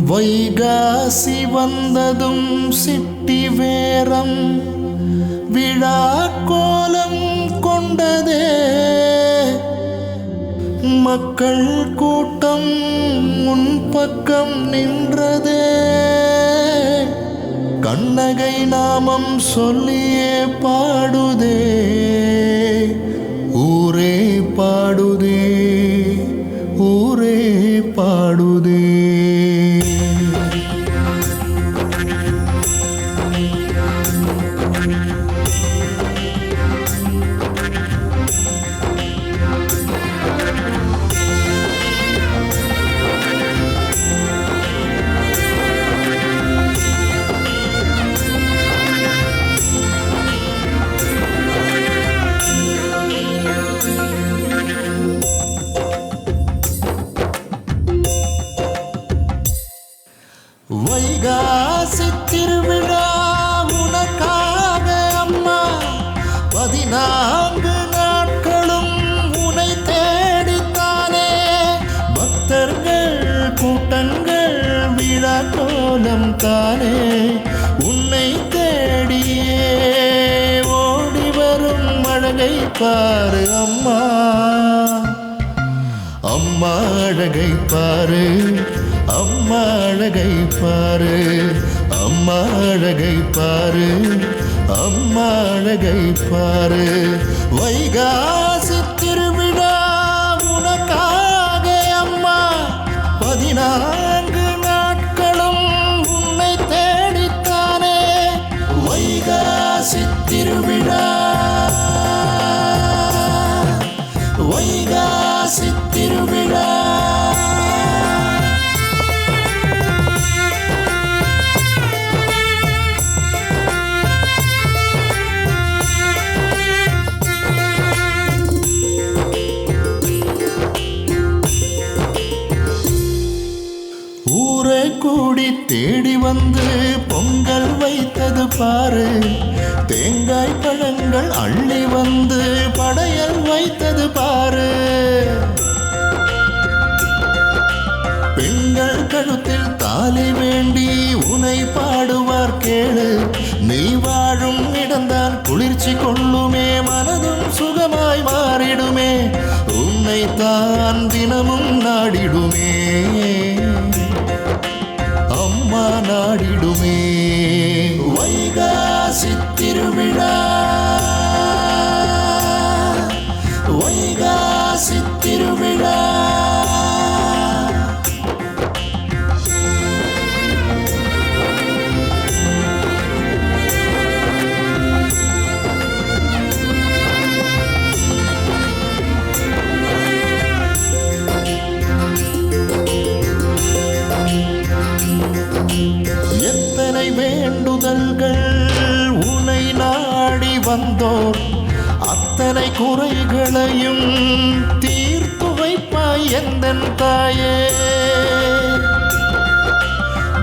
வைகாசி வந்ததும் சிட்டி வேரம் விழா கோலம் கொண்டதே. மக்கள் கூட்டம் உன் பக்கம் நின்றதே. கண்ணகை நாமம் சொல்லியே பாடுதே. ஊரே பாடுதே, ஊரே பாடுதே. வைகாசி திருவிழா உனக்காக அம்மா, 14 நாட்களும் உனை தேடித்தானே. பக்தர்கள் கூட்டங்கள் விழா கோலம் தானே. உன்னை தேடியே ஓடி வரும் அழகை பாரு அம்மா. அம்மா அழகை பாரு, அம்மா அழகை பாரு, அம்மா அழகை பாரு, அம்மா அழகை பாரு. வைகாசி திருவிழா உனக்காக அம்மா, 14 நாட்களும் உன்னை தேடித்தானே. வைகாசி திருவிழா, வைகாசி திருவிழா. ஊரை கூடி தேடி வந்து பொங்கல் வைத்தது பாரு. தேங்காய் பழங்கள் அள்ளி வந்து படையல் வைத்தது பாரு. பெண்கள் கழுத்தில் தாலி வேண்டி உனை பாடுவார் கேளு. நீ வாழும் இடம்தான் குளிர்ச்சி கொள்ளுமே, மனதும் சுகமாய் மாறிடுமே. உன்னை தான் தினமும் நாடிடுமே அம்மா, நாடிடுமே. வைகாசி திருவிழா, வைகாசி திருவிழா. எத்தனை வேண்டுதல்கள் உனை நாடி வந்தோர், அத்தனை குறைகளையும் தீர்த்து வைப்பாய் எந்தன் தாயே.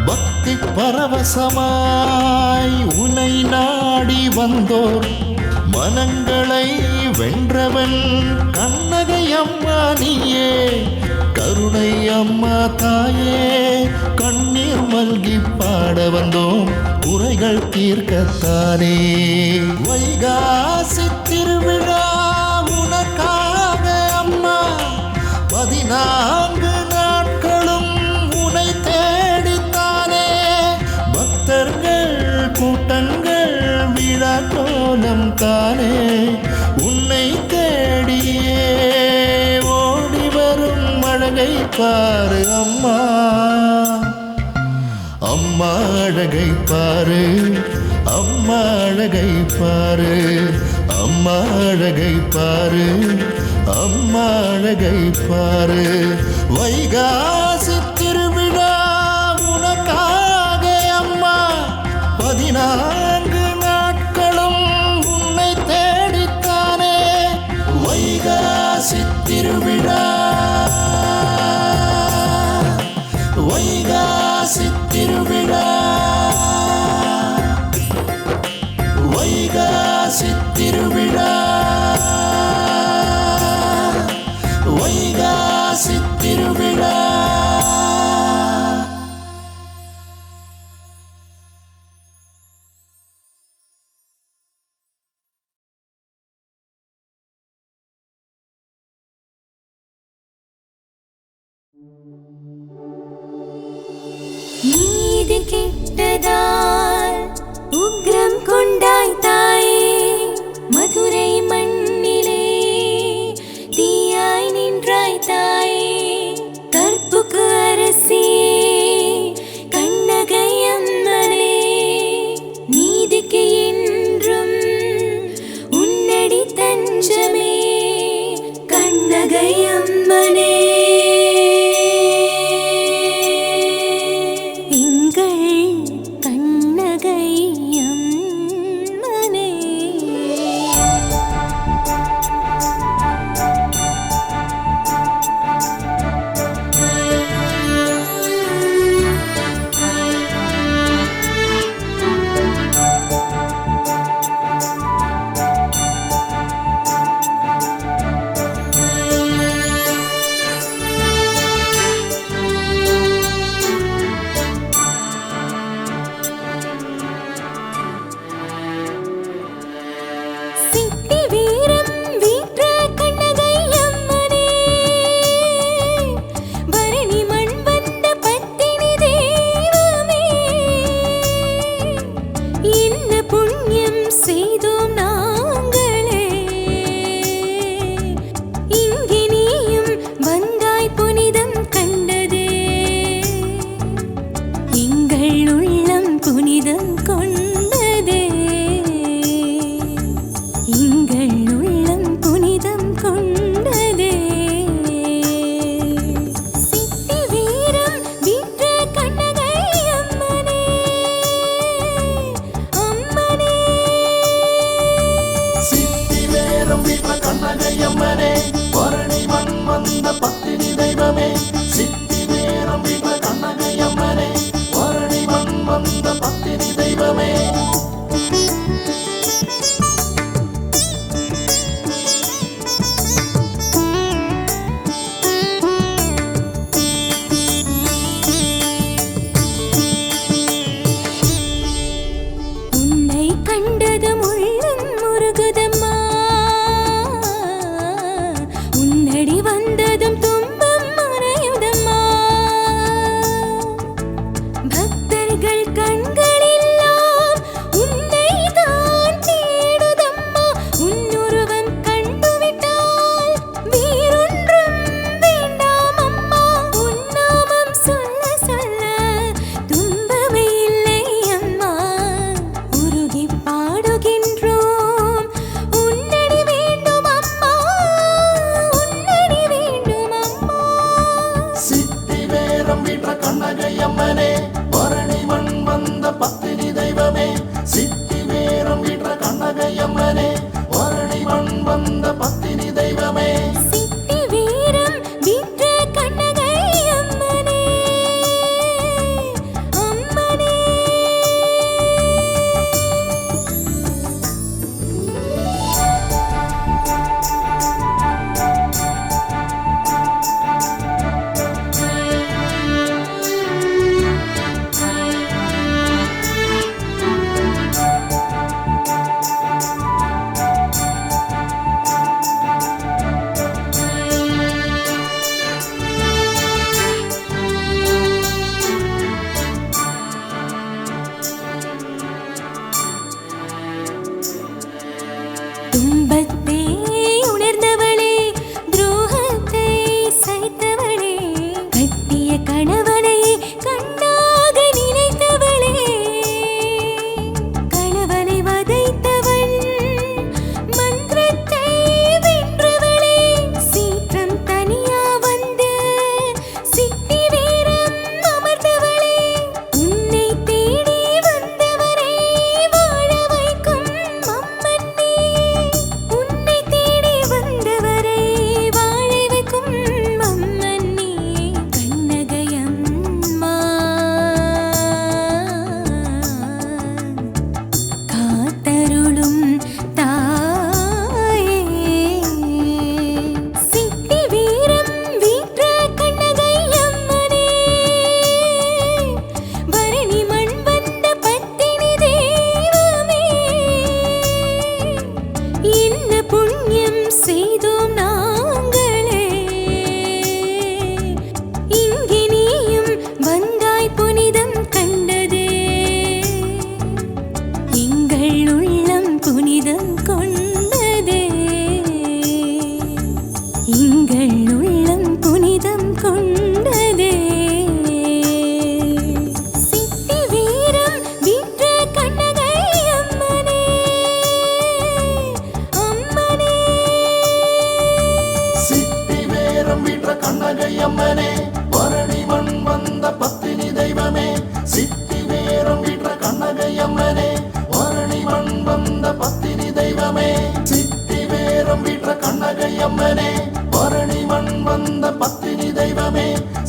பக்தி பரவசமாய் உனை நாடி வந்தோர், மனங்களை வென்றவன் கண்ணகை அம்மா நீயே. கருணை அம்மா தாயே, கண்ணீர் மல்கி பாட வந்தோம் குறைகள் தீர்க்கத்தானே. வைகாசி திருவிழா உனக்காக அம்மா, 14 நாட்களும் உனை தேடித்தானே. பக்தர்கள் கூட்டங்கள் விழா கோலம் தானே. உன்னை தேடியே ஓடி வரும் அழகை பாரு அம்மா. அம்மா அழகை பாரு, அம்மா அழகை பாரு, அம்மா அழகை பாரு, அம்மா அழகை பாரு. வைகாசி திருவிழா உனக்காக அம்மா, 14 நாட்களும் உன்னை தேடித்தானே. வைகாசி திருவிழா, வைகாசி திருவிழா, வைகாசி திருவிழா, வைகாசி திருவிழா. நீதி கெட்டதால் உக்ரம் கொண்டாய் தாயே, மதுரை மண்ணிலே தீயாய் நின்றாய் தாயே, கற்புக்கு அரசியே கண்ணகை அம்மனே, நீதிக்கு என்றும் உன்னடி தஞ்சமே கண்ணகை அம்மனே. எங்கள் கண்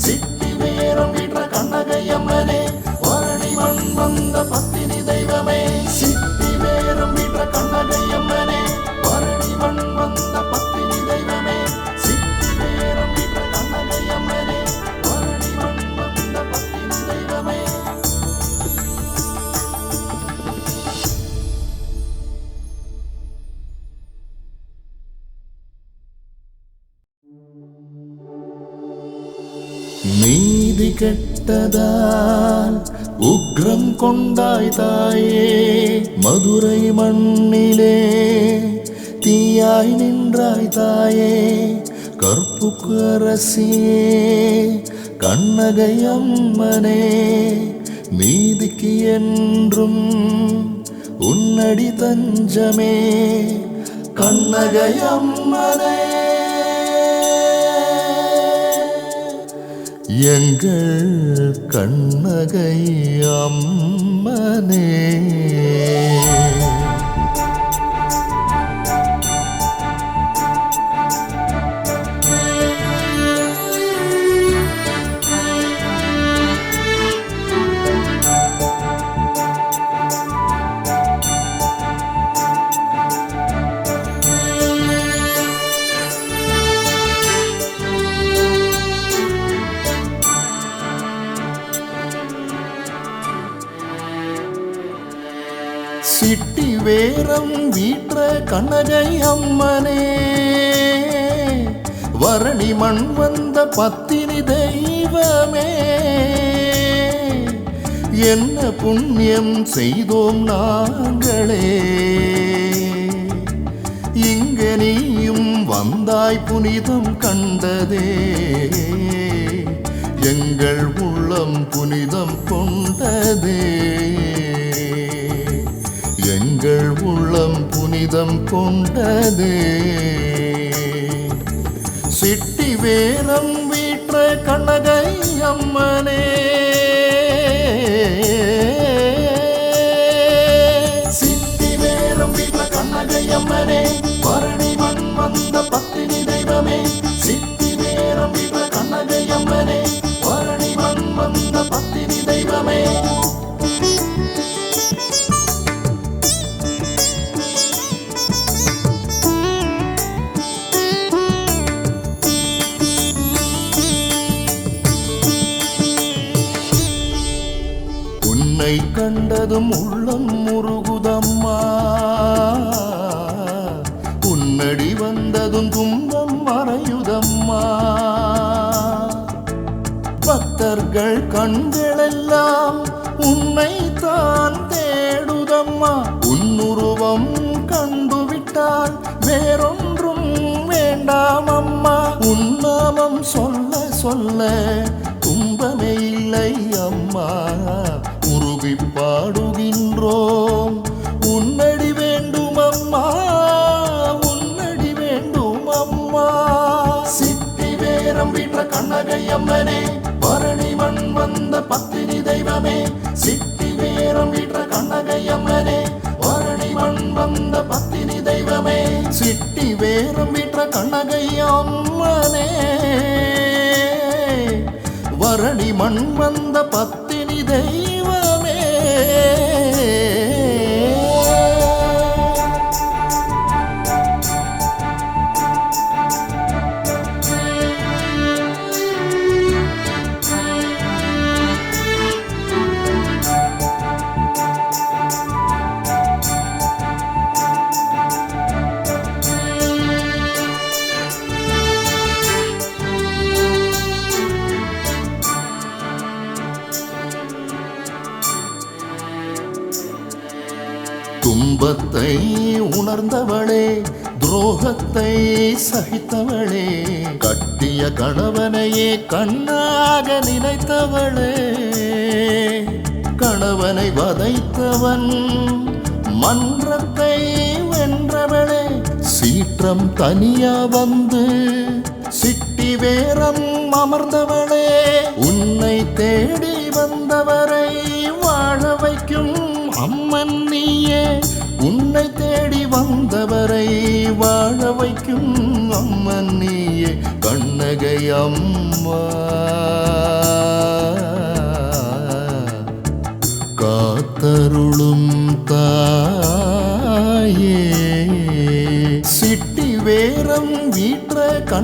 சிட்டி வேரம் வீற்ற கண்ணகையம்மனே பரணி மண் வந்த பத்தினி தெய்வமே சிட்டி வேரம் வீற்ற கண்ணகையம்மனே பரணி மண் வந்த பத்தினி தெய்வமே சிட்டி வேரம் வீற்ற கண்ணகையம்மனே பரணி மண் வந்த பத்தினி தெய்வமே. நீதி கெட்டதால் உக்ரம் கொண்டாய் தாயே மதுரை மண்ணிலே தீயாய் நின்றாய் தாயே கற்புக்கு அரசியே கண்ணகை அம்மனே நீதிக்கு என்றும் உன்னடி தஞ்சமே கண்ணகை அம்மனே எங்கள் கண்ணகை அம்மனே. சிட்டி வேரம் வீற்ற கண்ணகை அம்மனே வரணி மண் வந்த பத்தினி தெய்வமே என்ன புண்ணியம் செய்தோம் நாங்களே இங்க நீயும் வந்தாய் புனிதம் கண்டதே எங்கள் உள்ளம் புனிதம் கொண்டதே எங்கள் உள்ளம் புனிதம் கொண்டதே சிட்டி வேரம் வீற்ற கண்ணகை அம்மனே சிட்டி வேரம் வீற்ற கண்ணகை அம்மனே பரணி மண் வந்த பத்தினி தெய்வமே சிட்டி வேரம் வீற்ற கண்ணகை அம்மனே பரணி மண் வந்த பத்தினி தெய்வமே. உன்னை கண்டதும் உள்ளம் முருகுதம்மா உன்னடி வந்ததும் துன்பம் மறையுதம்மா பக்தர்கள் கண்களெல்லாம் உன்னை தான் தேடுதம்மா உன்னுருவம் கண்டுவிட்டால் வேறொன்றும் வேண்டாம் அம்மா உன்னாமம் சொல்ல சொல்ல துன்பமே இல்லை அம்மா உருகி பாடுகின்றோம் உன்னடி வேண்டும் அம்மா உன்னடி வேண்டும் அம்மா சிட்டி வேரம் வீற்ற கண்ணகை அம்மனே பரணி மண் வந்த பத்தினி தெய்வமே சிட்டி வேரம் வீற்ற கண்ணகை அம்மனே பரணி மண் வந்த பத்தினி தெய்வமே சிட்டி வேரம் வீற்ற கண்ணகை அம்மனே வரணி மண் வந்த பத்தினி தெய்வமே. துன்பத்தை உணர்ந்தவளே துரோகத்தை சகித்தவளே கட்டிய கணவனையே கண்ணாக நினைத்தவளே கணவனை வதைத்தவன் மன்றத்தை வென்றவளே சீற்றம் தனியா வந்து சிட்டி வேரம் அமர்ந்தவளே உன்னை தேடி வந்தவரை வாழ வைக்கும் அம்மன் நீயே உன்னை தேடி வந்தவரை வாழ வைக்கும் அம்மன் நீயே கண்ணகை அம்மா.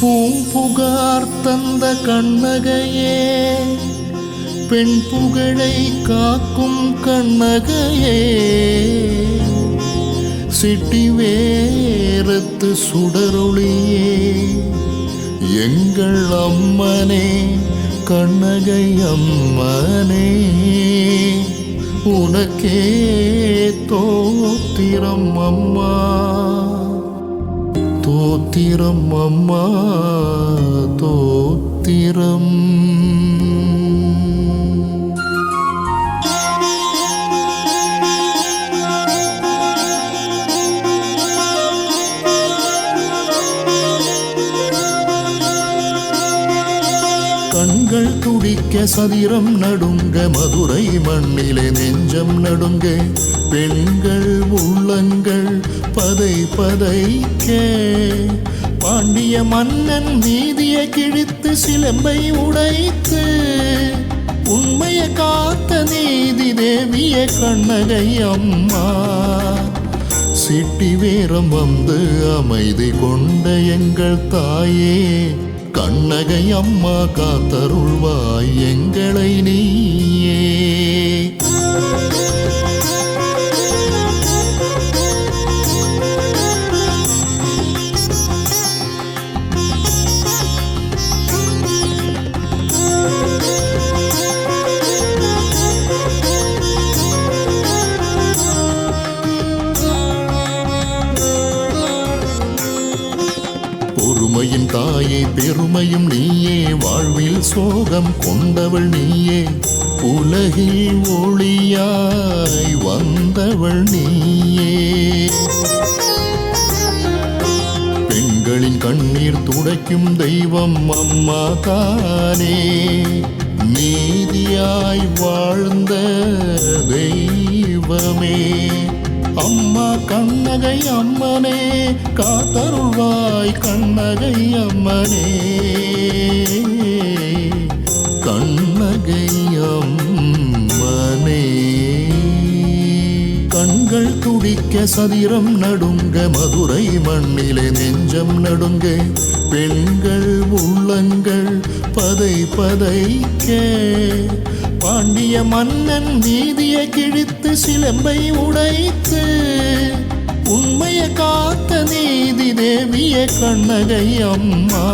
பூம்புகார் தந்த கண்ணகையே, பெண் புகழை காக்கும் கண்ணகையே, சிட்டி வேரத்து சுடரொளியே, எங்கள் அம்மனே கண்ணகை அம்மனே, உனக்கே தோத்திரம் அம்மா, தோத்திரம் அம்மா, தோத்திரம். கண்கள் துடிக்க சதிரம் நடுங்க, மதுரை மண்ணிலே நெஞ்சம் நடுங்க, பெண்கள் உள்ளங்கள் பதை பதைக்க, பாண்டிய மன்னன் நீதியை கிழித்து சிலம்பை உடைத்து, உண்மையை காத்த நீதி தேவிய கண்ணகை அம்மா, சிட்டி வேரம் வந்து அமைதி கொண்ட எங்கள் தாயே, கண்ணகை அம்மா காத்தருள்வாய் எங்களை நீயே. பொறுமையின் தாயே பெருமையும் நீயே, வாழ்வில் சோகம் கொண்டவள் நீயே, உலகில் ஒளியாய் வந்தவள் நீயே, பெண்களின் கண்ணீர் துடைக்கும் தெய்வம் அம்மா தானே, நீதியாய் வாழ்ந்த தெய்வமே, அம்மா கண்ணகை அம்மனே, காத்தருள்வாய் கண்ணகை அம்மனே, கண்ணகை அம்மனே. கண்கள் துடிக்க சதிரம் நடுங்க, மதுரை மண்ணிலே நெஞ்சம் நடுங்க, பெண்கள் உள்ளங்கள் பதை பதைக்க, பாண்டிய மன்னன் நீதியை கிழித்து சிலம்பை உடைத்து, உண்மையை காத்த நீதி தேவிய கண்ணகை அம்மா,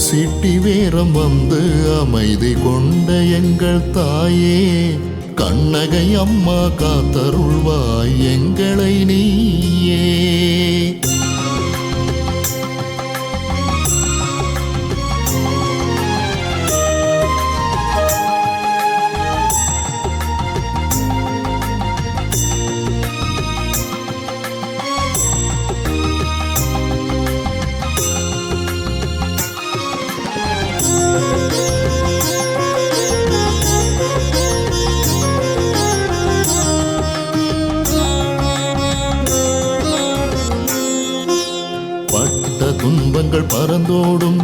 சிட்டி வேரம் வந்து அமைதி கொண்ட எங்கள் தாயே, கண்ணகை அம்மா காத்தருள்வாய் எங்களை நீயே. துன்பங்கள் பறந்தோடும்,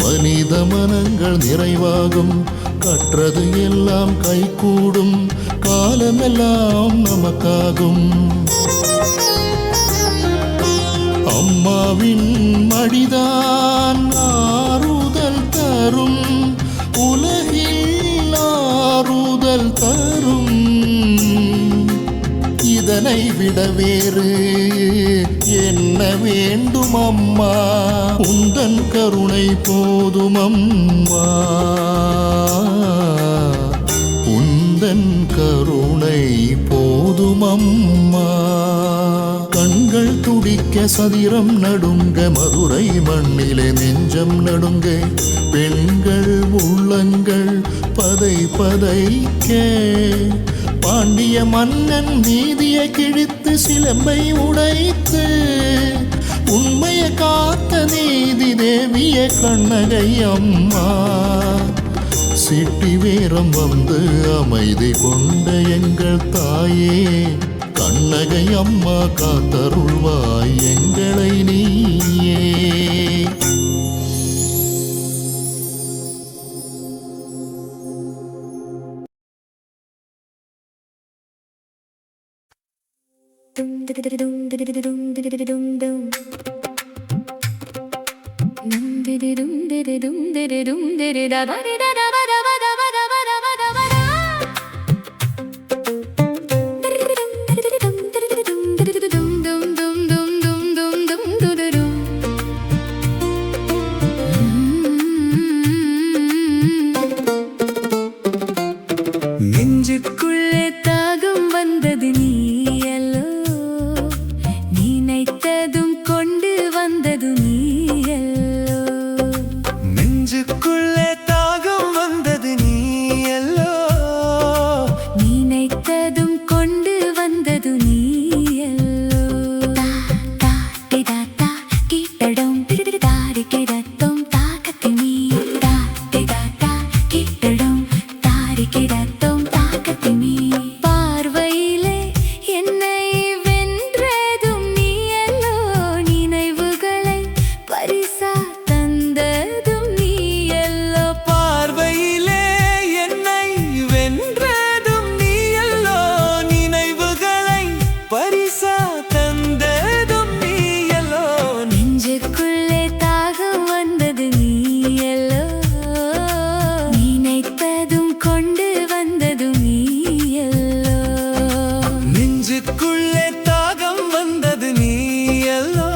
மனித மனங்கள் நிறைவாகும், கற்றது எல்லாம் கைகூடும், காலமெல்லாம் நமக்காகும், அம்மாவின் மடிதான் ஆறுதல் தரும், உலகில் ஆறுதல் தரும், இதனை விட வேறு என்ன வேண்டும் அம்மா, உந்தன் கருணை போதும் அம்மா, உந்தன் கருணை போதும் அம்மா. கண்கள் துடிக்க சதிரம் நடுங்க, மதுரை மண்ணிலே நெஞ்சம் நடுங்க, பெண்கள் உள்ளங்கள் பதை பதைக்க, பாண்டிய மன்னன் நீதியை கிழித்து சிலம்பை உடைத்து, உண்மையை காத்த நீதி தேவிய கண்ணகை அம்மா, சிட்டி வேரம் வந்து அமைதி கொண்ட எங்கள் தாயே, கண்ணகை அம்மா காத்தருள்வாய் எங்களை நீயே. Dum dum dum dum dum dum dum dum dum. நெஞ்சுக்குள்ளே தாகம் வந்தது நீயல்லோ, நினைத்ததும் கொண்டு வந்தது நீயல்லோ. நெஞ்சுக்குள்ளே தாகம் வந்தது நீயல்லோ, நினைத்ததும் கொண்டு வந்தது நீயல்லோ. தா தா தா கிட்டடும் தாரி கிடத்தும் தாக்கத்தி நீ. தா தா கிட்டடும் தாரி கிடத்தும் தாக்கத்தி நீ. பார்வையிலே என்னை வென்றதும் நீயல்லோ, நினைவுகளை பரிசா தந்ததும் நீயல்லோ. பார்வையிலே என்னை வென்றதும் நீயல்லோ, நினைவுகளை பரிசா தந்ததும் நீயல்லோ. நெஞ்சுக்குள்ளே தாகம் வந்தது நீயல்லோ, நினைத்ததும் கொண்டு வந்தது நீயல்லோ. நெஞ்சுக்குள்ளே தாகம் வந்தது நீயல்லோ,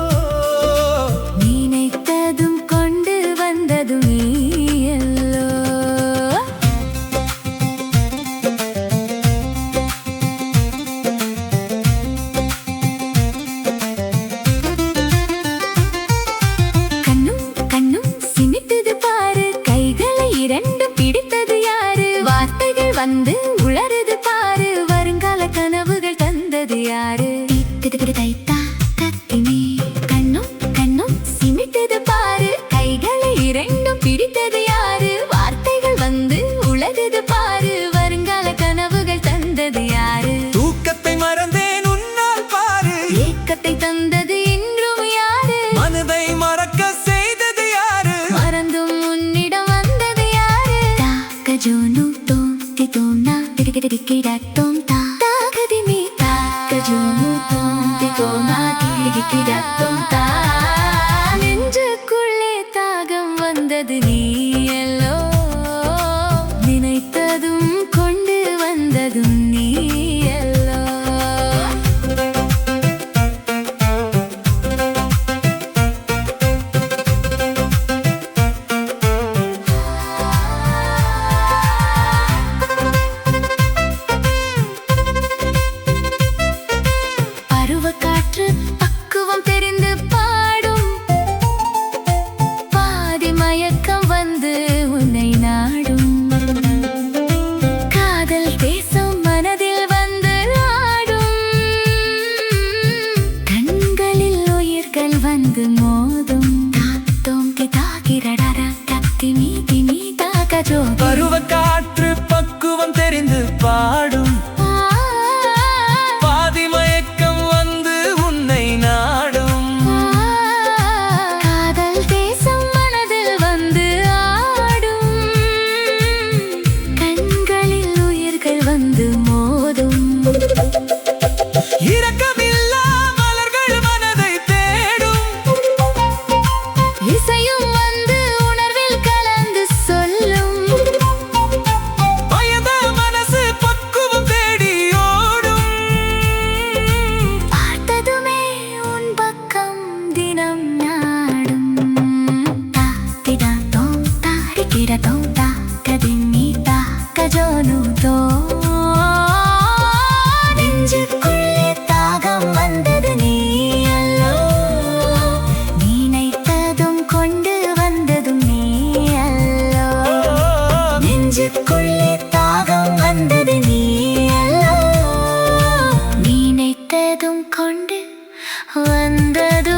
நினைத்ததும் கொண்டு வந்தது நீயல்லோ. கண்ணும் கண்ணும் சிமிட்டது பாரு, கைகளை இரண்டு பிடித்தது யாரு? வார்த்தைகள் வந்து உளறுது பாரு, வருங்கால கனவுகள் தந்தது யாரு? தைத்தா கத்தினி. கண்ணும் கண்ணும் சிமிட்டது பாரு, கைகளை இரண்டும் பிடித்தது யாரு? வார்த்தைகள் வந்து உளறுது பாரு, வருங்கால கனவுகள் தந்தது யாரு? தூக்கத்தை மறந்தேன் உன்னால் பாரு, ஏக்கத்தை தந்தது இன்றும் யாரு? மனதை மறக்க செய்தது யாரு? மறந்தும் உன்னிடம் வந்தது யாரு? தாக்கஜோனு தோந்தி தோன்னா திரிகிடத்தோம் தாகதிமி. தாக்கஜோனு தோந்தி தோன்னா திரிகிடத்தோம் தா. நெஞ்சுக்குள்ளே தாகம் வந்தது நீயல்லோ, நினைத்ததும் கொண்டு வந்ததும் நீயல்லோ. பருவக்காற்று பக்குவம் தெரிந்து பாடும், பாதி மயக்கம் வந்து உன்னை நாடும். காதல் தேசம் மனதில் வந்து ஆடும், கண்களில் உயிர்கள் வந்து மோதும். தாத்தோம் கிதாகிரடர கத்திமி திமி தாகஜோ. பருவ காற்று பக்குவம் தெரிந்து பாடும், பாதி மயக்கம் வந்து உன்னை நாடும். காதல் தேசம் மனதில் வந்து ஆடும், கண்களில் உயிர்கள் வந்து மோதும். இரக்கமில்லா மலர்கள் மனதை தேடும், இசையும் வந்து உணர்வில் கலந்து சொல்லும். வயத மனசு பக்குவம் தேடி ஓடும். பார்த்ததுமே உன் பக்கம் தினம் நாடும். தாக்கிடத்தோம் தாரிக்கிடத்தோம் தாக்கதிமி தாக்கஜோனு தோ. நெஞ்சுக்குள்ளே தாகம் வந்தது நீயல்லோ, நினைத்ததும் கொண்டு வந்ததும் நீயல்லோ. நெஞ்சுக்குள்ளே தாகம் வந்தது நீயல்லோ, நினைத்ததும் கொண்டு வந்ததும்